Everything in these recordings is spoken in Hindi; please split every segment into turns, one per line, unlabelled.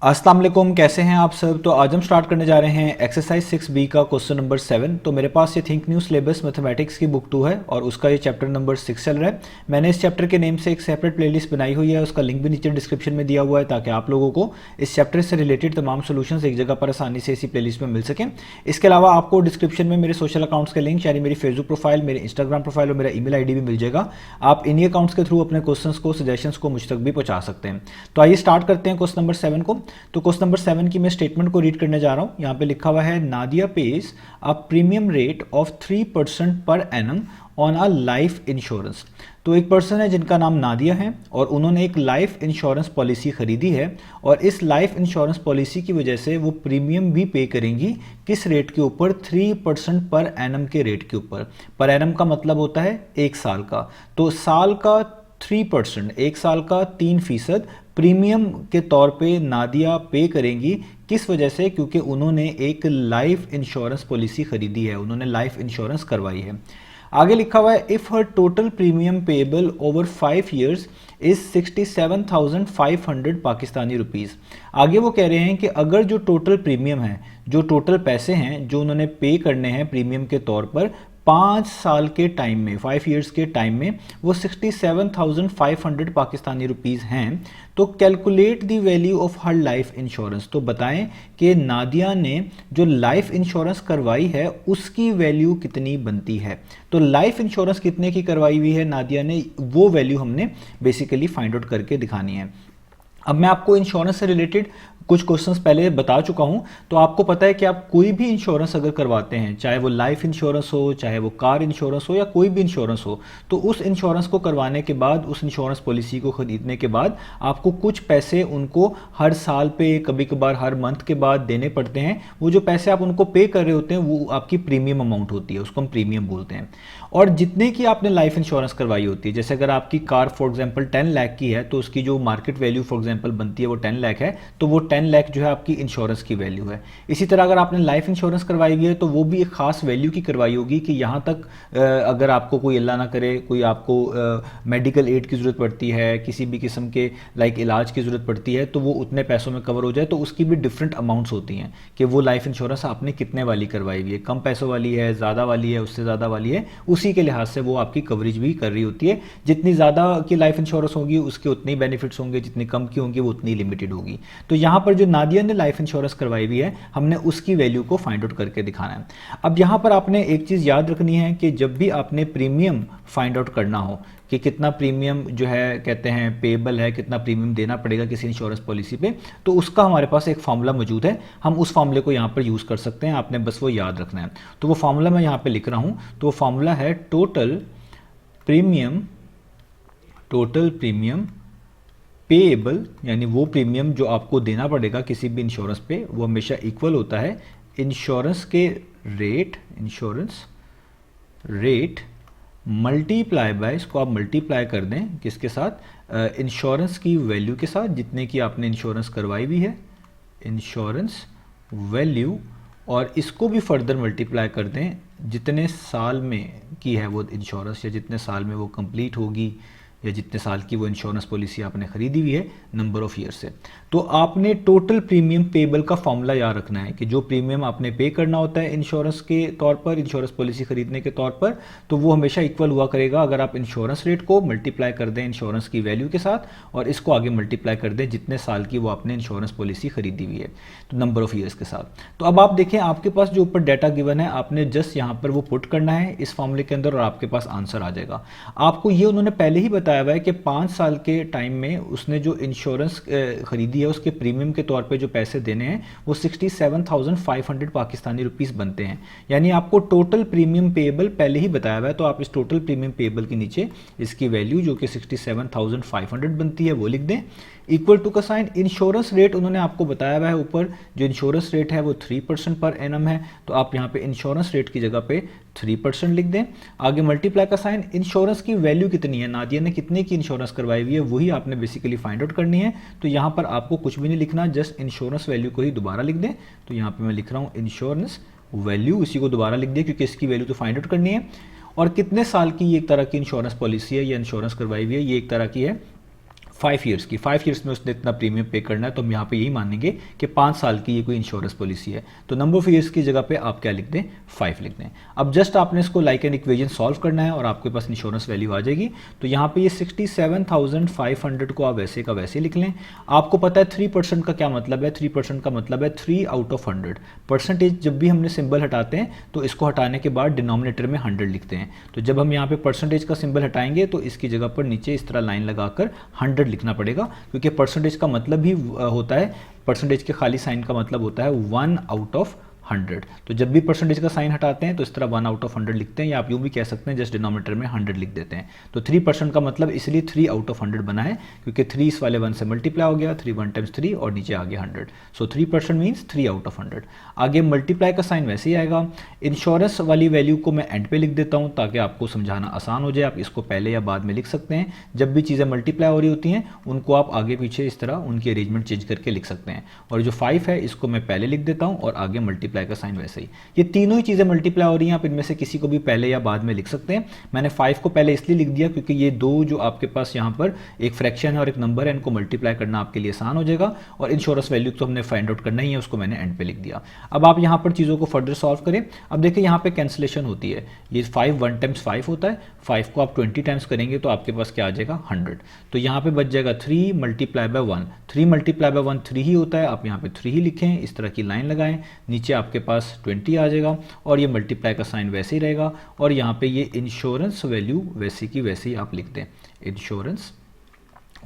अस्सलाम वालेकुम, कैसे हैं आप सब। तो आज हम स्टार्ट करने जा रहे हैं एक्सरसाइज 6B का क्वेश्चन नंबर 7। तो मेरे पास ये थिंक न्यू सिलेबस मैथमेटिक्स की बुक 2 है और उसका ये चैप्टर नंबर 6 चल रहा है। मैंने इस चैप्टर के नेम से एक सेपरेट प्लेलिस्ट बनाई हुई है, उसका लिंक भी नीचे डिस्क्रिप्शन में दिया हुआ है ताकि आप लोगों को इस चैप्टर से रिलेटेड तमाम सोल्यूशन एक जगह पर आसानी से इसी प्लेलिस्ट में मिल सकें। इसके अलावा आपको डिस्क्रिप्शन में मेरे सोशल अकाउंट्स के लिंक यानी मेरी फेसबुक प्रोफाइल, मेरे इंस्टाग्राम प्रोफाइल और मेरा ईमेल आईडी भी मिल जाएगा। आप इन्हीं अकाउंट्स के थ्रू अपने क्वेश्चंस को, सजेशंस को मुझ तक भी पहुंचा सकते हैं। तो आइए स्टार्ट करते हैं क्वेश्चन नंबर 7 को। तो क्वेश्चन नंबर 7 की मैं स्टेटमेंट को रीड करने जा रहा हूं। यहां पे लिखा हुआ है Nadia page a premium rate of 3% per annum on a life insurance. तो एक पर्सन है जिनका नाम नादिया है और उन्होंने एक लाइफ इंश्योरेंस पॉलिसी खरीदी है और इस लाइफ इंश्योरेंस पॉलिसी की वजह से वो प्रीमियम भी पे करेंगी। किस रेट के ऊपर? 3% पर एनम के रेट के ऊपर। पर एनम का मतलब होता है एक साल का। तो साल का 3%, एक साल का 3% प्रीमियम के तौर पे नादिया पे करेंगी। किस वजह से? क्योंकि उन्होंने एक लाइफ इंश्योरेंस पॉलिसी खरीदी है, उन्होंने लाइफ इंश्योरेंस करवाई है। आगे लिखा हुआ है if her total premium payable over 5 years is 67,500 Pakistani rupees. आगे वो कह रहे हैं कि अगर जो टोटल प्रीमियम है, जो टोटल पैसे हैं जो उन्होंने पे करने हैं प्रीमियम के तौर पर 5 साल के टाइम में, 5 ईयर्स के टाइम में, वो 67,500 पाकिस्तानी रुपीस हैं, तो calculate the value of her life insurance. तो बताएं कि नादिया ने जो लाइफ इंश्योरेंस करवाई है उसकी वैल्यू कितनी बनती है। तो लाइफ इंश्योरेंस कितने की करवाई हुई है नादिया ने, वो वैल्यू हमने बेसिकली फाइंड आउट करके दिखानी है। अब मैं आपको इंश्योरेंस से रिलेटेड कुछ क्वेश्चंस पहले बता चुका हूं। तो आपको पता है कि आप कोई भी इंश्योरेंस अगर करवाते हैं, चाहे वो लाइफ इंश्योरेंस हो, चाहे वो कार इंश्योरेंस हो या कोई भी इंश्योरेंस हो, तो उस इंश्योरेंस को करवाने के बाद, उस इंश्योरेंस पॉलिसी को खरीदने के बाद आपको कुछ पैसे उनको हर साल पे, कभी कभार हर मंथ के बाद देने पड़ते हैं। वो जो पैसे आप उनको पे कर रहे होते हैं वो आपकी प्रीमियम अमाउंट होती है, उसको हम प्रीमियम बोलते हैं। और जितने की आपने लाइफ इंश्योरेंस करवाई होती है, जैसे अगर आपकी कार फॉर एग्जांपल 10 लाख की है तो उसकी जो मार्केट वैल्यू फॉर एग्जांपल बनती है वो 10 लाख है, तो वो 10 लाख जो है आपकी इंश्योरेंस की वैल्यू है। इसी तरह अगर आपने लाइफ इंश्योरेंस करवाई हुई है तो वो भी एक खास वैल्यू की करवाई होगी कि यहाँ तक अगर आपको कोई अल्लाह ना करे कोई आपको मेडिकल एड की ज़रूरत पड़ती है, किसी भी किस्म के लाइक इलाज की ज़रूरत पड़ती है, तो वो उतने पैसों में कवर हो जाए। तो उसकी भी डिफरेंट अमाउंट्स होती हैं कि वो लाइफ इंश्योरेंस आपने कितने वाली करवाई हुई है, कम पैसों वाली है, ज़्यादा वाली है, उससे ज़्यादा वाली है, उसी के लिहाज से वो आपकी कवरेज भी कर रही होती है। जितनी ज़्यादा की लाइफ इंश्योरेंस होगी उसके उतने बेनिफिट्स होंगे, जितनी कम की होंगी वो उतनी लिमिटेड होगी। तो यहाँ पर जो नादिया ने लाइफ इंश्योरेंस करवाई हुई है, हमने उसकी वैल्यू को फाइंड आउट करके दिखाना है। अब यहाँ पर आपने एक चीज़ याद रखनी है कि जब भी आपने प्रीमियम फाइंड आउट करना हो कि कितना प्रीमियम जो है कहते हैं पेएबल है, कितना प्रीमियम देना पड़ेगा किसी इंश्योरेंस पॉलिसी पे, तो उसका हमारे पास एक फार्मूला मौजूद है। हम उस फार्मूले को यहाँ पर यूज़ कर सकते हैं, आपने बस वो याद रखना है। तो वो फार्मूला मैं यहाँ पे लिख रहा हूँ। तो वो फार्मूला है टोटल प्रीमियम पेएबल, यानी वो प्रीमियम जो आपको देना पड़ेगा किसी भी इंश्योरेंस पे, वो हमेशा इक्वल होता है इंश्योरेंस रेट मल्टीप्लाई बाय, इसको आप मल्टीप्लाई कर दें किसके साथ? इंश्योरेंस की वैल्यू के साथ, जितने की आपने इंश्योरेंस करवाई हुई है, इंश्योरेंस वैल्यू, और इसको भी फर्दर मल्टीप्लाई कर दें जितने साल में की है वो इंश्योरेंस, या जितने साल में वो कंप्लीट होगी, या जितने साल की वो इंश्योरेंस पॉलिसी आपने खरीदी हुई है नंबर ऑफ ईयर से। तो आपने टोटल प्रीमियम पेएबल का फॉर्मूला याद रखना है कि जो प्रीमियम आपने पे करना होता है इंश्योरेंस के तौर पर, इंश्योरेंस पॉलिसी खरीदने के तौर पर, तो वो हमेशा इक्वल हुआ करेगा अगर आप इंश्योरेंस रेट को मल्टीप्लाई कर दें इंश्योरेंस की वैल्यू के साथ और इसको आगे मल्टीप्लाई कर दें जितने साल की वो आपने इंश्योरेंस पॉलिसी खरीदी हुई है, तो नंबर ऑफ ईयर्स के साथ। तो अब आप देखें आपके पास जो ऊपर डाटा गिवन है, आपने जस्ट यहाँ पर वो पुट करना है इस फॉर्मूले के अंदर और आपके पास आंसर आ जाएगा। आपको ये उन्होंने पहले ही बताया हुआ है कि 5 साल के टाइम में उसने जो इंश्योरेंस खरीदी है उसके प्रीमियम के तौर पे जो पैसे देने हैं वो 67,500 पाकिस्तानी रुपीस बनते हैं। यानी आपको टोटल प्रीमियम पेएबल पहले ही बताया हुआ है, तो आप इस टोटल प्रीमियम पेएबल के नीचे इसकी वैल्यू जो कि 67,500 बनती है वो लिख दें। इक्वल टू का साइन, इंश्योरेंस रेट उन्होंने आपको बताया हुआ है ऊपर, जो इंश्योरेंस रेट है वो 3% पर एनम है, तो आप यहाँ पे इंश्योरेंस रेट की जगह पे 3% लिख दें। आगे मल्टीप्लाई का साइन, इंश्योरेंस की वैल्यू कितनी है, नादिया ने कितने की इंश्योरेंस करवाई हुई है वही आपने बेसिकली फाइंड आउट करनी है। तो यहाँ पर आपको कुछ भी नहीं लिखना, जस्ट इंश्योरेंस वैल्यू को ही दोबारा लिख दें। तो यहाँ पे मैं लिख रहा हूँ इंश्योरेंस वैल्यू, इसी को दोबारा लिख दिया क्योंकि इसकी वैल्यू तो फाइंड आउट करनी है। और कितने साल की ये एक तरह की इंश्योरेंस पॉलिसी है, ये इंश्योरेंस करवाई हुई है, ये एक तरह की है 5 ईयर्स की, 5 ईयर्स में उसने इतना प्रीमियम पे करना है, तो हम यहाँ पे यही मानेंगे कि 5 साल की ये कोई इंश्योरेंस पॉलिसी है। तो नंबर ऑफ ईयर्स की जगह पे आप क्या लिख दें, 5 लिख दें। अब जस्ट आपने इसको लाइक एन इक्वेशन सॉल्व करना है और आपके पास इंश्योरेंस वैल्यू आ जाएगी। तो यहाँ पे ये 67,500 को आप वैसे का वैसे लिख लें। आपको पता है 3% का क्या मतलब है, 3% का मतलब है 3 आउट ऑफ 100। परसेंटेज जब भी हमने सिंबल हटाते हैं तो इसको हटाने के बाद डिनोमिनेटर में 100 लिखते हैं। तो जब हम यहाँ पे परसेंटेज का सिंबल हटाएंगे तो इसकी जगह पर नीचे इस तरह लाइन लगाकर 100 लिखना पड़ेगा, क्योंकि परसेंटेज का मतलब ही होता है, परसेंटेज के खाली साइन का मतलब होता है 1 आउट ऑफ 100। तो जब भी परसेंटेज का साइन हटाते हैं तो इस तरह 1 आउट ऑफ 100 लिखते हैं, या आप यूँ भी कह सकते हैं जस्ट डिनोमिनेटर में 100 लिख देते हैं। तो 3% का मतलब इसलिए 3 आउट ऑफ 100 बना है, क्योंकि 3 इस वाले 1 से मल्टीप्लाई हो गया, 3 1 टाइम्स 3 और नीचे आ गया 100। सो 3% मीन्स 3 आउट ऑफ 100। आगे मल्टीप्लाई का साइन वैसे ही आएगा। इंश्योरेंस वाली वैल्यू को मैं एंड पे लिख देता हूँ ताकि आपको समझाना आसान हो जाए। आप इसको पहले या बाद में लिख सकते हैं। जब भी चीज़ें मल्टीप्लाई हो रही होती हैं उनको आप आगे पीछे इस तरह उनकी अरेंजमेंट चेंज करके लिख सकते हैं। और जो 5 है इसको मैं पहले लिख देता हूँ और आगे मल्टीप्लाई का साइन वैसे ही। ये तीनों ही चीज़ें मल्टीप्लाई हो रही हैं, आप इनमें से किसी को भी पहले या बाद में लिख सकते हैं। मैंने 5 को पहले इसलिए लिख दिया क्योंकि ये दो जो आपके पास यहाँ पर एक फ्रैक्शन है और एक नंबर है, इनको मल्टीप्लाई करना आपके लिए आसान हो जाएगा। और इंश्योरेंस वैल्यू तो हमने फाइंड आउट करना ही है, उसको मैंने एंड पे लिख दिया। अब आप यहाँ पर चीज़ों को फर्दर सॉल्व करें। अब देखिए यहाँ पे कैंसिलेशन होती है। ये 5 1 टाइम्स 5 होता है, 5 को आप 20 टाइम्स करेंगे तो आपके पास क्या आ जाएगा 100। तो यहाँ पे बच जाएगा 3 मल्टीप्लाई बाय 1। 3 मल्टीप्लाई बाय 1 3 ही होता है, आप यहाँ पे 3 ही लिखें, इस तरह की लाइन लगाएं। नीचे आपके पास 20 आ जाएगा और ये मल्टीप्लाई का साइन वैसे ही रहेगा। और यहाँ पे ये इंश्योरेंस वैल्यू वैसे की वैसे ही आप लिख दें, इंश्योरेंस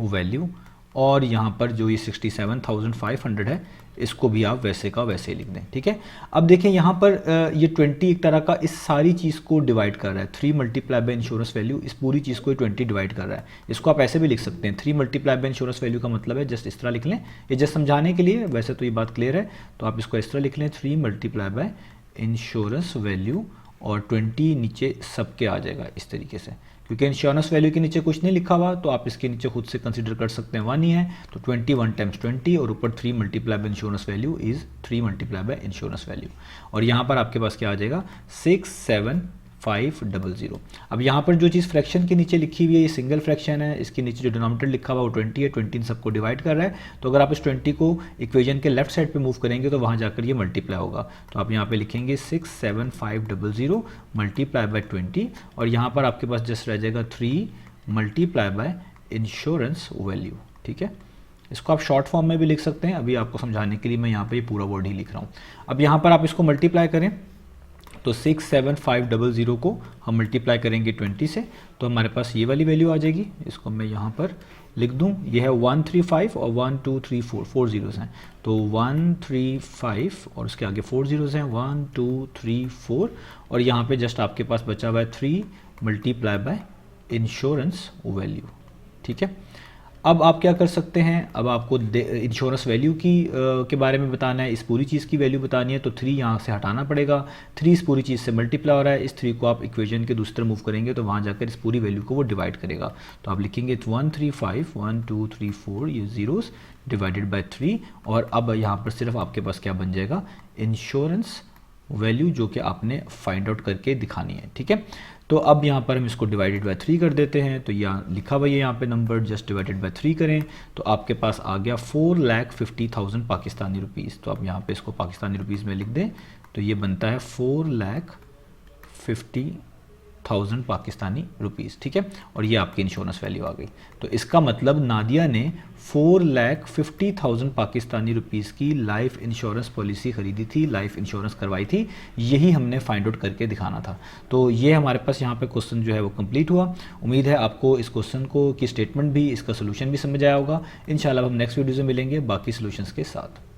वैल्यू। और यहाँ पर जो ये 67,500 है इसको भी आप वैसे का वैसे ही लिख दें, ठीक है। अब देखें यहाँ पर ये 20 एक तरह का इस सारी चीज़ को डिवाइड कर रहा है। 3 मल्टीप्लाई बाय इंश्योरेंस वैल्यू इस पूरी चीज़ को 20 डिवाइड कर रहा है। इसको आप ऐसे भी लिख सकते हैं, 3 मल्टीप्लाई बाय इंश्योरेंस वैल्यू का मतलब है जस्ट इस तरह लिख लें। ये जस्ट समझाने के लिए, वैसे तो ये बात क्लियर है, तो आप इसको इस तरह लिख लें, 3 मल्टीप्लाई बाय इंश्योरेंस वैल्यू और 20 नीचे सबके आ जाएगा इस तरीके से। क्योंकि इंश्योरेंस वैल्यू के नीचे कुछ नहीं लिखा हुआ तो आप इसके नीचे खुद से कंसीडर कर सकते हैं 1 ही है। तो 20 1 टाइम्स 20 और ऊपर 3 multiply by insurance value is 3 multiply by insurance value. और यहाँ पर आपके पास क्या आ जाएगा 67,500। अब यहाँ पर जो चीज़ फ्रैक्शन के नीचे लिखी हुई है ये सिंगल फ्रैक्शन है, इसके नीचे जो डिनोमिनेटर लिखा हुआ वो 20 है, 20 इन सबको डिवाइड कर रहा है। तो अगर आप इस 20 को इक्वेशन के लेफ्ट साइड पे मूव करेंगे तो वहाँ जाकर ये मल्टीप्लाई होगा। तो आप यहाँ पे लिखेंगे 67,500 मल्टीप्लाई बाय 20 और यहाँ पर आपके पास जस्ट रह जाएगा 3 मल्टीप्लाई बाय इंश्योरेंस वैल्यू, ठीक है। इसको आप शॉर्ट फॉर्म में भी लिख सकते हैं, अभी आपको समझाने के लिए मैं यहाँ पे ये पूरा वर्ड ही लिख रहा हूँ। अब यहाँ पर आप इसको मल्टीप्लाई करें तो 67,500 को हम मल्टीप्लाई करेंगे 20 से तो हमारे पास ये वाली वैल्यू आ जाएगी। इसको मैं यहाँ पर लिख दूँ, ये है 135 और 1 2 3 4 4 जीरोस हैं। तो 135 और उसके आगे 4 जीरोस हैं, 1 2 3 4 और यहाँ पे जस्ट आपके पास बचा हुआ है 3 मल्टीप्लाई बाय इंश्योरेंस वैल्यू, ठीक है। अब आप क्या कर सकते हैं, अब आपको इंश्योरेंस वैल्यू के बारे में बताना है, इस पूरी चीज़ की वैल्यू बतानी है तो 3 यहाँ से हटाना पड़ेगा। 3 इस पूरी चीज़ से मल्टीप्लाई हो रहा है, इस 3 को आप इक्वेशन के दूसरी तरफ मूव करेंगे तो वहाँ जाकर इस पूरी वैल्यू को वो डिवाइड करेगा। तो आप लिखेंगे 135 1 2 3 4 ये जीरोस डिवाइडेड बाय 3 और अब यहाँ पर सिर्फ आपके पास क्या बन जाएगा इंश्योरेंस वैल्यू जो कि आपने फाइंड आउट करके दिखानी है, ठीक है। तो अब यहाँ पर हम इसको डिवाइडेड बाय 3 कर देते हैं। तो यहाँ लिखा हुआ है यहाँ पे नंबर जस्ट डिवाइडेड बाय 3 करें तो आपके पास आ गया 4,50,000 पाकिस्तानी रुपीज़। तो आप यहाँ पे इसको पाकिस्तानी रुपीज़ में लिख दें तो ये बनता है 4,50,000 पाकिस्तानी रुपीज़, ठीक है। और ये आपकी इंश्योरेंस वैल्यू आ गई। तो इसका मतलब नादिया ने 4,50,000 पाकिस्तानी रुपीज़ की लाइफ इंश्योरेंस पॉलिसी ख़रीदी थी, लाइफ इंश्योरेंस करवाई थी। यही हमने फाइंड आउट करके दिखाना था। तो ये हमारे पास यहाँ पे क्वेश्चन जो है वो कंप्लीट हुआ। उम्मीद है आपको इस क्वेश्चन को की स्टेटमेंट भी, इसका सोल्यूशन भी समझ आया होगा। इंशाल्लाह हम नेक्स्ट वीडियो में मिलेंगे बाकी सोल्यूशंस के साथ।